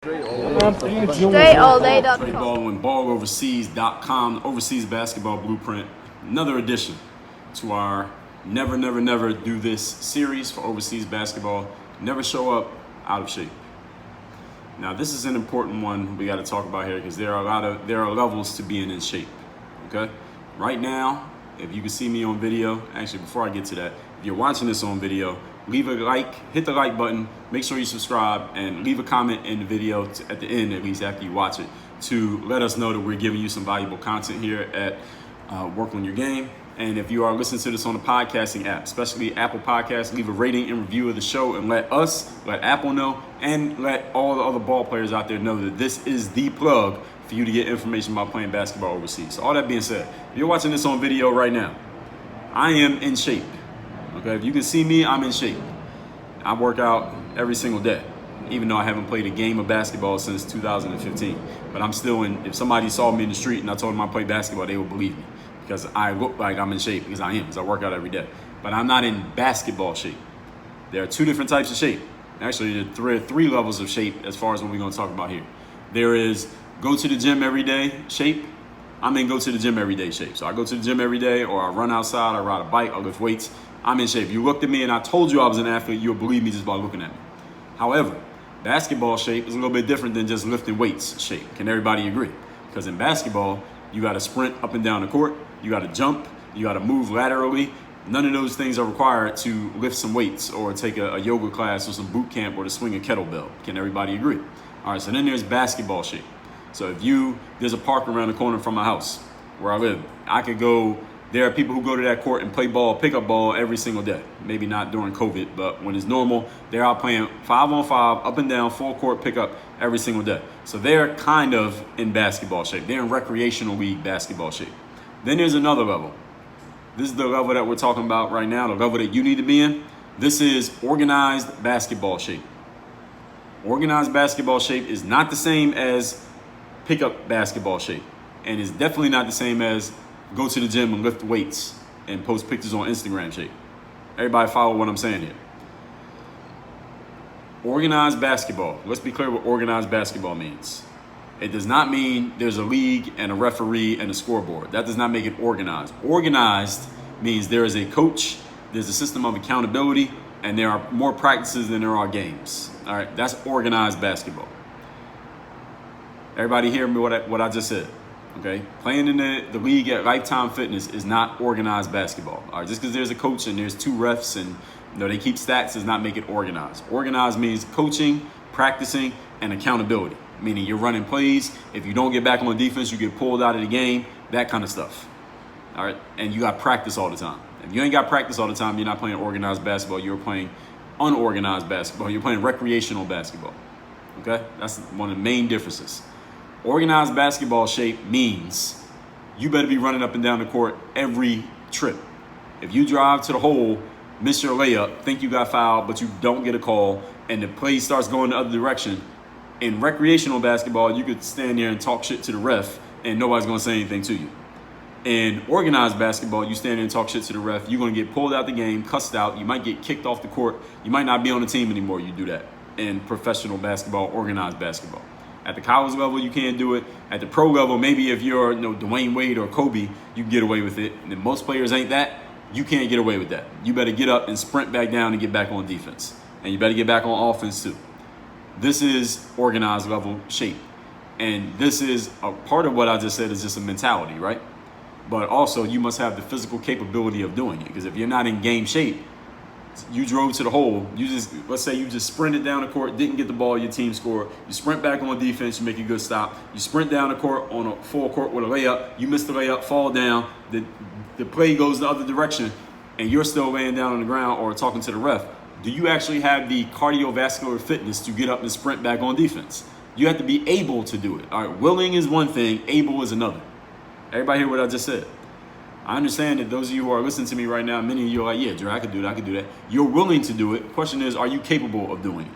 DreAllDay.com. Dre Baldwin, balloverseas.com, Overseas Basketball Blueprint. Another addition to our Never, Never, Never Do This series for overseas basketball. Never show up out of shape. Now, this is an important one we got to talk about here because there are levels to being in shape. Okay, right now, if you can see me on video, actually, before I get to that, if you're watching this on video, leave a like, hit the like button, make sure you subscribe, and leave a comment in the video at the end, at least after you watch it, to let us know that we're giving you some valuable content here at Work on Your Game. And if you are listening to this on the podcasting app, especially Apple Podcasts, leave a rating and review of the show and let Apple know, and let all the other ball players out there know that this is the plug for you to get information about playing basketball overseas. So all that being said, if you're watching this on video right now, I am in shape. Okay, if you can see me, I'm in shape. I work out every single day, even though I haven't played a game of basketball since 2015. But I'm still in. If somebody saw me in the street and I told them I play basketball, they would believe me because I look like I'm in shape, because I am, because I work out every day. But I'm not in basketball shape. There are two different types of shape. Actually, there are three levels of shape as far as what we're going to talk about here. There is go to the gym every day shape. I'm in go to the gym every day shape. So I go to the gym every day, or I run outside, I ride a bike, I lift weights. I'm in shape. You looked at me and I told you I was an athlete, you'll believe me just by looking at me. However, basketball shape is a little bit different than just lifting weights shape. Can everybody agree? Because in basketball, you got to sprint up and down the court, you got to jump, you got to move laterally. None of those things are required to lift some weights or take a yoga class or some boot camp or to swing a kettlebell. Can everybody agree? All right, so then there's basketball shape. So there's a park around the corner from my house where I live. I could go. There are people who go to that court and play ball, pick up ball every single day. Maybe not during COVID, but when it's normal, they're out playing 5-on-5, up and down, full court pickup every single day. So they're kind of in basketball shape. They're in recreational league basketball shape. Then there's another level. This is the level that we're talking about right now, the level that you need to be in. This is organized basketball shape. Organized basketball shape is not the same as pickup basketball shape, and it's definitely not the same as go to the gym and lift weights and post pictures on Instagram shape. Everybody follow what I'm saying here. Organized basketball. Let's be clear what organized basketball means. It does not mean there's a league and a referee and a scoreboard. That does not make it organized. Organized means there is a coach, there's a system of accountability, and there are more practices than there are games. All right, that's organized basketball. Everybody hear me what I just said? Okay, playing in the league at Lifetime Fitness is not organized basketball. All right, just because there's a coach and there's two refs and they keep stats does not make it organized. Organized means coaching, practicing, and accountability. Meaning you're running plays. If you don't get back on defense, you get pulled out of the game. That kind of stuff. All right, and you got practice all the time. If you ain't got practice all the time, you're not playing organized basketball. You're playing unorganized basketball. You're playing recreational basketball. Okay, that's one of the main differences. Organized basketball shape means you better be running up and down the court every trip. If you drive to the hole, miss your layup, think you got fouled, but you don't get a call, and the play starts going the other direction, in recreational basketball, you could stand there and talk shit to the ref, and nobody's going to say anything to you. In organized basketball, you stand there and talk shit to the ref, you're going to get pulled out the game, cussed out, you might get kicked off the court, you might not be on the team anymore, you do that in professional basketball, organized basketball. At the college level, you can't do it. At the pro level, maybe if you're Dwayne Wade or Kobe, you can get away with it. And if most players ain't that, you can't get away with that. You better get up and sprint back down and get back on defense. And you better get back on offense too. This is organized level shape. And this is a part of what I just said is just a mentality, right? But also you must have the physical capability of doing it. Because if you're not in game shape, you drove to the hole, let's say you just sprinted down the court, didn't get the ball, your team scored. You sprint back on defense, you make a good stop. You sprint down the court on a full court with a layup, you miss the layup, fall down, the play goes the other direction, and you're still laying down on the ground or talking to the ref. Do you actually have the cardiovascular fitness to get up and sprint back on defense? You have to be able to do it. All right, willing is one thing, able is another. Everybody hear what I just said? I understand that those of you who are listening to me right now, many of you are like, yeah, Dre, I could do that. You're willing to do it. The question is, are you capable of doing it?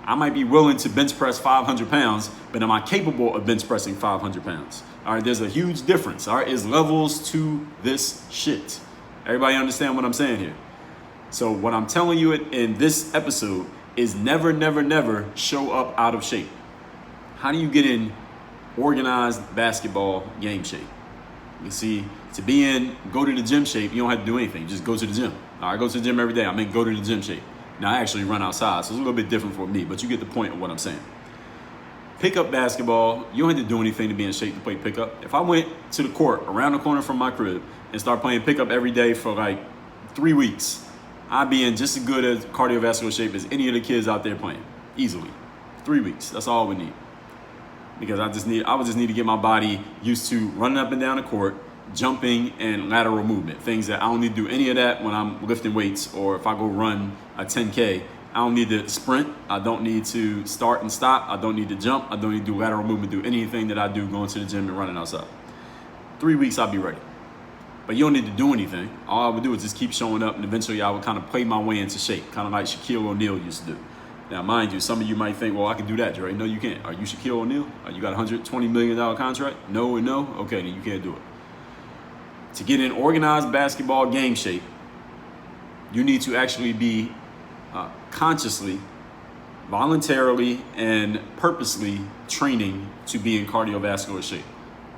I might be willing to bench press 500 pounds, but am I capable of bench pressing 500 pounds? All right, there's a huge difference. All right, there's levels to this shit. Everybody understand what I'm saying here? So what I'm telling you in this episode is never, never, never show up out of shape. How do you get in organized basketball game shape? You see, to be in go to the gym shape, you don't have to do anything. Just go to the gym. I go to the gym every day. I'm in go to the gym shape. Now, I actually run outside, so it's a little bit different for me, but you get the point of what I'm saying. Pickup basketball, you don't have to do anything to be in shape to play pickup. If I went to the court around the corner from my crib and start playing pickup every day for like 3 weeks, I'd be in just as good as cardiovascular shape as any of the kids out there playing, easily. 3 weeks, that's all we need. Because I would just need to get my body used to running up and down the court, jumping, and lateral movement. Things that I don't need to do any of that when I'm lifting weights, or if I go run a 10K. I don't need to sprint. I don't need to start and stop. I don't need to jump. I don't need to do lateral movement, do anything that I do going to the gym and running outside. 3 weeks, I'll be ready. But you don't need to do anything. All I would do is just keep showing up, and eventually I would kind of play my way into shape, kind of like Shaquille O'Neal used to do. Now, mind you, some of you might think, well, I can do that, Dre. No, you can't. Are you Shaquille O'Neal? You got a $120 million contract? No and no? Okay, then you can't do it. To get in organized basketball game shape, you need to actually be consciously, voluntarily, and purposely training to be in cardiovascular shape.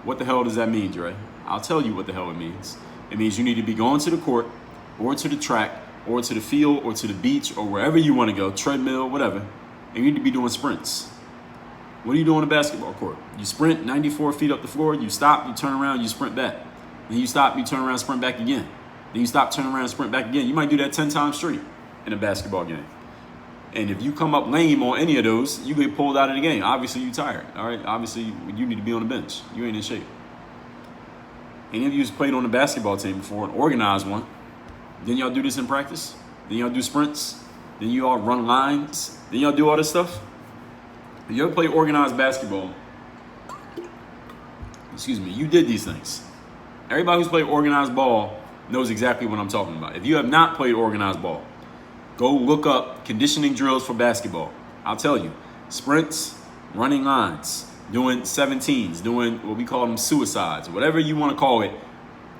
What the hell does that mean, Dre? I'll tell you what the hell it means. It means you need to be going to the court or to the track or to the field or to the beach or wherever you want to go, treadmill, whatever, and you need to be doing sprints. What do you do on a basketball court? You sprint 94 feet up the floor, you stop, you turn around, you sprint back. Then you stop, you turn around, sprint back again. Then you stop, turn around, sprint back again. You might do that 10 times straight in a basketball game. And if you come up lame on any of those, you get pulled out of the game. Obviously, you're tired, all right? Obviously, you need to be on the bench. You ain't in shape. Any of you who's played on the basketball team before, an organized one, then y'all do this in practice? Then y'all do sprints? Then you all run lines? Then y'all do all this stuff? If you ever play organized basketball, you did these things. Everybody who's played organized ball knows exactly what I'm talking about. If you have not played organized ball, go look up conditioning drills for basketball. I'll tell you, sprints, running lines, doing 17s, doing what we call them suicides, whatever you want to call it.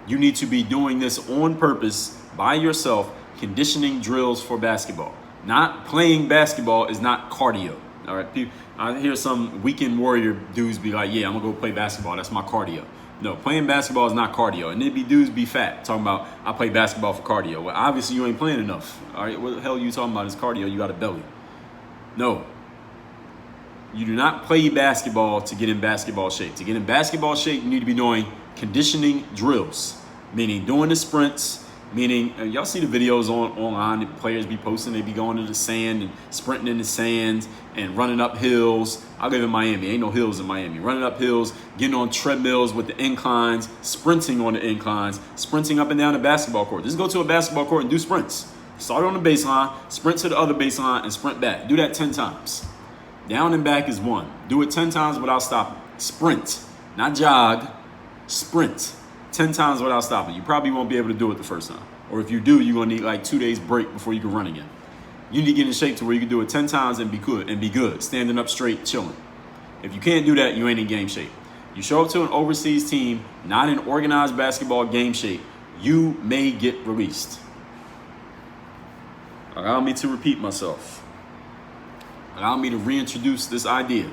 You need to be doing this on purpose by yourself, conditioning drills for basketball. Not playing basketball is not cardio. All right, I hear some weekend warrior dudes be like, yeah, I'm gonna go play basketball. That's my cardio. No, playing basketball is not cardio. And then dudes be fat, talking about, I play basketball for cardio. Well, obviously you ain't playing enough. All right, what the hell are you talking about is cardio? You got a belly. No. You do not play basketball to get in basketball shape. To get in basketball shape, you need to be doing conditioning drills, meaning doing the sprints, meaning y'all see the videos online that players be posting. They be going to the sand and sprinting in the sand and running up hills. I live in Miami. Ain't no hills in Miami. Running up hills, getting on treadmills with the inclines, sprinting on the inclines, sprinting up and down the basketball court. Just go to a basketball court and do sprints. Start on the baseline, sprint to the other baseline, and sprint back. Do that 10 times. Down and back is 1. Do it 10 times without stopping. Sprint, not jog, sprint. 10 times without stopping. You probably won't be able to do it the first time. Or if you do, you're gonna need like 2 days break before you can run again. You need to get in shape to where you can do it 10 times and be good, standing up straight, chilling. If you can't do that, you ain't in game shape. You show up to an overseas team, not in organized basketball game shape, you may get released. Allow me to repeat myself. Allow me to reintroduce this idea.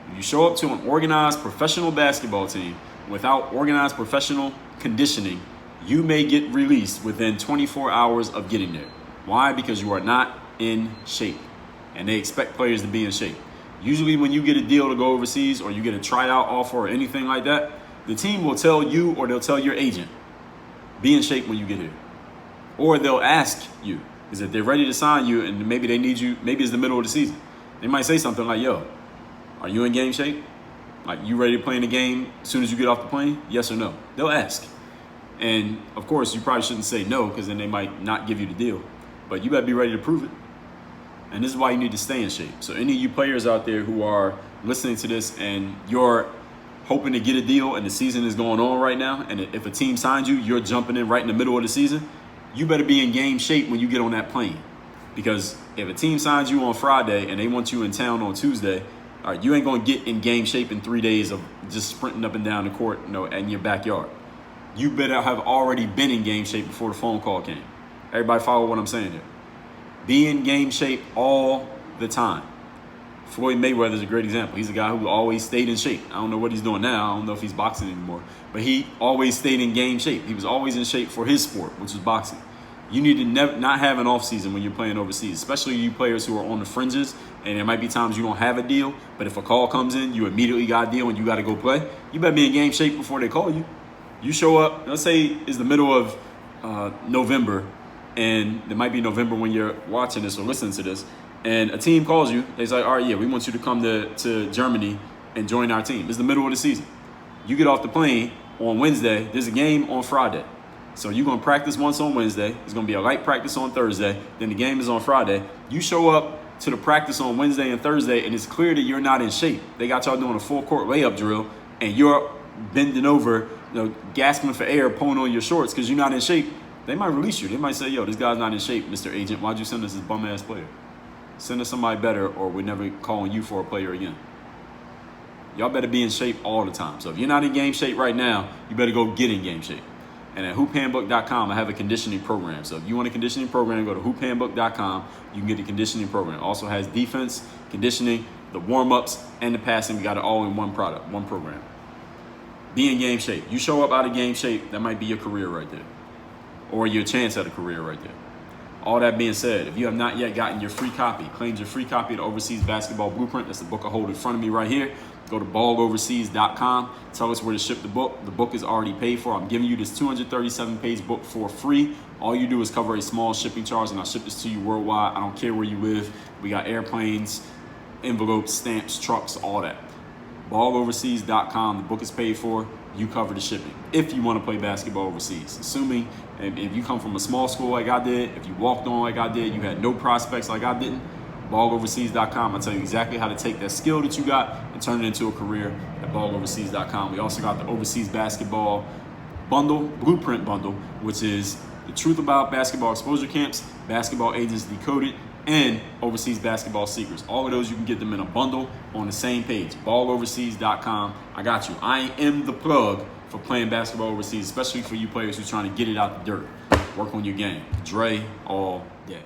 If you show up to an organized professional basketball team without organized professional conditioning, you may get released within 24 hours of getting there. Why? Because you are not in shape, and they expect players to be in shape. Usually when you get a deal to go overseas or you get a tryout offer or anything like that, the team will tell you or they'll tell your agent, be in shape when you get here. Or they'll ask you, is that they're ready to sign you and maybe they need you, maybe it's the middle of the season. They might say something like, yo, are you in game shape? Like, you ready to play in the game as soon as you get off the plane? Yes or no? They'll ask. And of course, you probably shouldn't say no, because then they might not give you the deal. But you better be ready to prove it. And this is why you need to stay in shape. So any of you players out there who are listening to this and you're hoping to get a deal and the season is going on right now, and if a team signs you, you're jumping in right in the middle of the season, you better be in game shape when you get on that plane. Because if a team signs you on Friday and they want you in town on Tuesday, all right, you ain't going to get in game shape in 3 days of just sprinting up and down the court, in your backyard. You better have already been in game shape before the phone call came. Everybody follow what I'm saying here. Be in game shape all the time. Floyd Mayweather is a great example. He's a guy who always stayed in shape. I don't know what he's doing now. I don't know if he's boxing anymore. But he always stayed in game shape. He was always in shape for his sport, which was boxing. You need to not have an off season when you're playing overseas, especially you players who are on the fringes. And there might be times you don't have a deal, but if a call comes in, you immediately got a deal and you got to go play. You better be in game shape before they call you. You show up, let's say it's the middle of November, and it might be November when you're watching this or listening to this, and a team calls you. They say, all right, yeah, we want you to come to Germany and join our team. It's the middle of the season. You get off the plane on Wednesday. There's a game on Friday. So you're going to practice once on Wednesday. There's going to be a light practice on Thursday. Then the game is on Friday. You show up to the practice on Wednesday and Thursday, and it's clear that you're not in shape. They got y'all doing a full court layup drill, and you're bending over, gasping for air, pulling on your shorts because you're not in shape. They might release you. They might say, yo, this guy's not in shape, Mr. Agent. Why'd you send us this bum-ass player? Send us somebody better, or we're never calling you for a player again. Y'all better be in shape all the time. So if you're not in game shape right now, you better go get in game shape. And at hoophandbook.com, I have a conditioning program. So if you want a conditioning program, go to hoophandbook.com. You can get the conditioning program. It also has defense, conditioning, the warm-ups, and the passing. We got it all in one product, one program. Be in game shape. You show up out of game shape, that might be your career right there. Or your chance at a career right there. All that being said, if you have not yet gotten your free copy, claimed your free copy of the Overseas Basketball Blueprint, that's the book I hold in front of me right here. Go to balloverseas.com. Tell us where to ship the book. The book is already paid for. I'm giving you this 237-page book for free. All you do is cover a small shipping charge, and I'll ship this to you worldwide. I don't care where you live. We got airplanes, envelopes, stamps, trucks, all that. balloverseas.com. The book is paid for. You cover the shipping if you want to play basketball overseas. Assuming if you come from a small school like I did, if you walked on like I did, you had no prospects like I didn't, balloverseas.com. I'll tell you exactly how to take that skill that you got and turn it into a career at balloverseas.com. We also got the Overseas Basketball Bundle, Blueprint Bundle, which is the truth about basketball exposure camps, basketball agents decoded, and overseas basketball secrets. All of those, you can get them in a bundle on the same page, balloverseas.com. I got you. I am the plug for playing basketball overseas, especially for you players who's trying to get it out the dirt. Work on your game. Dre all day.